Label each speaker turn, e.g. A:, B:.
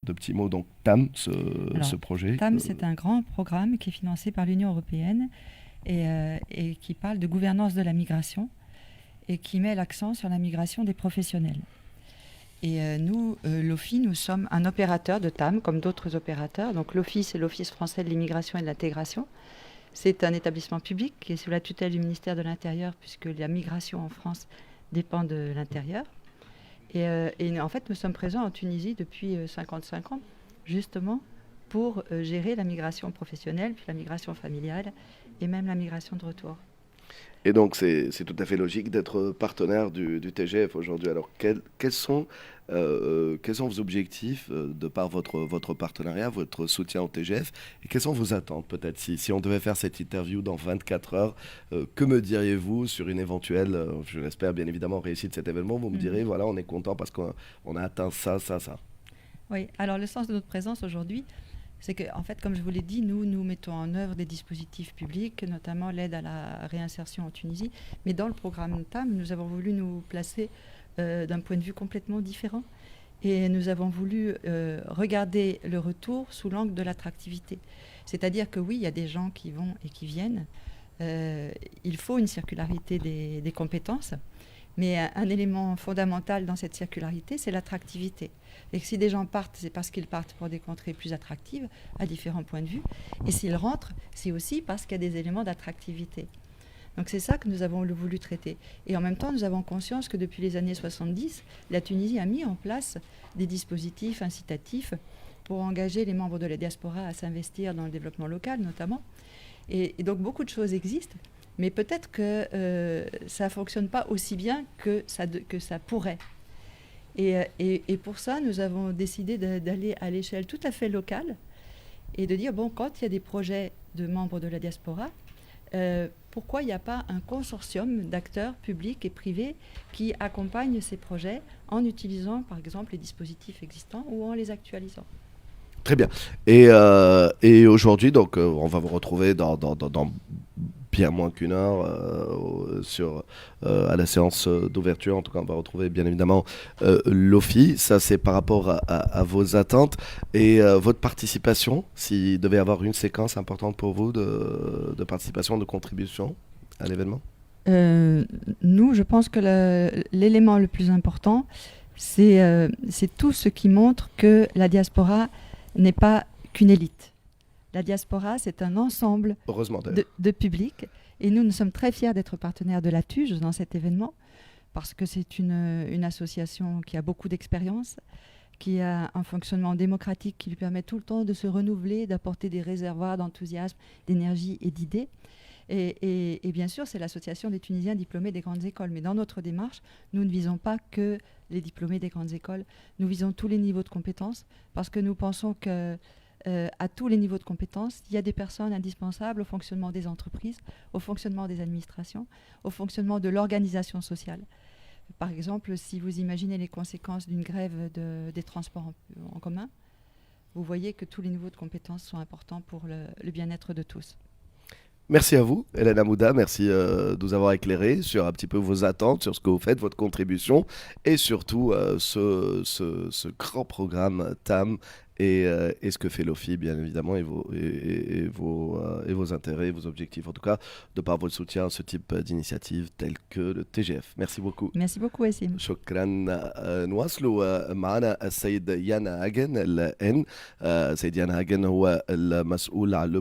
A: de petits mots. Donc TAM,
B: Alors,
A: ce projet.
B: TAM, c'est un grand programme qui est financé par l'Union européenne et qui parle de gouvernance de la migration et qui met l'accent sur la migration des professionnels. Et nous, l'OFI, nous sommes un opérateur de TAM, comme d'autres opérateurs. Donc l'OFI, c'est l'Office français de l'immigration et de l'intégration. C'est un établissement public qui est sous la tutelle du ministère de l'Intérieur, puisque la migration en France dépend de l'intérieur. Et en fait, nous sommes présents en Tunisie depuis 55 ans, justement, pour gérer la migration professionnelle, puis la migration familiale et même la migration de retour.
A: Et donc, c'est tout à fait logique d'être partenaire du TGF aujourd'hui. Alors, quels sont vos objectifs de par votre partenariat, votre soutien au TGF, et quelles sont vos attentes peut-être si on devait faire cette interview dans 24 heures, que me diriez-vous sur une éventuelle, je l'espère bien évidemment, réussite de cet événement? Vous me direz, voilà, on est content parce qu'on a atteint ça, ça, ça.
B: Oui, alors le sens de notre présence aujourd'hui, c'est que, en fait, comme je vous l'ai dit, nous mettons en œuvre des dispositifs publics, notamment l'aide à la réinsertion en Tunisie. Mais dans le programme TAM, nous avons voulu nous placer d'un point de vue complètement différent. Et nous avons voulu regarder le retour sous l'angle de l'attractivité. C'est-à-dire que oui, il y a des gens qui vont et qui viennent. Il faut une circularité des compétences. Mais un élément fondamental dans cette circularité, c'est l'attractivité. Et que si des gens partent, c'est parce qu'ils partent pour des contrées plus attractives, à différents points de vue. Et s'ils rentrent, c'est aussi parce qu'il y a des éléments d'attractivité. Donc c'est ça que nous avons voulu traiter. Et en même temps, nous avons conscience que depuis les années 70, la Tunisie a mis en place des dispositifs incitatifs pour engager les membres de la diaspora à s'investir dans le développement local, notamment. Et donc beaucoup de choses existent. Mais peut-être que ça ne fonctionne pas aussi bien que ça pourrait. Et pour ça, nous avons décidé d'aller à l'échelle tout à fait locale et de dire, bon, quand il y a des projets de membres de la diaspora, pourquoi il n'y a pas un consortium d'acteurs publics et privés qui accompagnent ces projets en utilisant, par exemple, les dispositifs existants ou en les actualisant?
A: Très bien. Et aujourd'hui, donc, on va vous retrouver dans bien moins qu'une heure à la séance d'ouverture. En tout cas, on va retrouver bien évidemment l'OFI. Ça, c'est par rapport à vos attentes. Et votre participation, s'il devait y avoir une séquence importante pour vous de participation, de contribution à l'événement?
B: Nous, je pense que l'élément le plus important, c'est tout ce qui montre que la diaspora n'est pas qu'une élite. La diaspora, c'est un ensemble de publics. Et nous sommes très fiers d'être partenaires de la TUJ dans cet événement, parce que c'est une association qui a beaucoup d'expérience, qui a un fonctionnement démocratique qui lui permet tout le temps de se renouveler, d'apporter des réservoirs d'enthousiasme, d'énergie et d'idées. Et bien sûr, c'est l'association des Tunisiens diplômés des grandes écoles. Mais dans notre démarche, nous ne visons pas que les diplômés des grandes écoles. Nous visons tous les niveaux de compétences, parce que nous pensons que à tous les niveaux de compétences, il y a des personnes indispensables au fonctionnement des entreprises, au fonctionnement des administrations, au fonctionnement de l'organisation sociale. Par exemple, si vous imaginez les conséquences d'une grève des transports en commun, vous voyez que tous les niveaux de compétences sont importants pour le bien-être de tous.
A: Merci à vous, Hélène Hamouda. Merci de nous avoir éclairé sur un petit peu vos attentes, sur ce que vous faites, votre contribution, et surtout ce grand programme TAM et ce que fait l'OFI, bien évidemment, et vos intérêts, vos objectifs, en tout cas, de par votre soutien à ce type d'initiative telle que le TGF. Merci beaucoup.
B: Merci beaucoup, Wassim.
A: شكرا. نواصل معنا السيد يانا هاجن الآن. السيد يانا هاجن هو المسؤول عن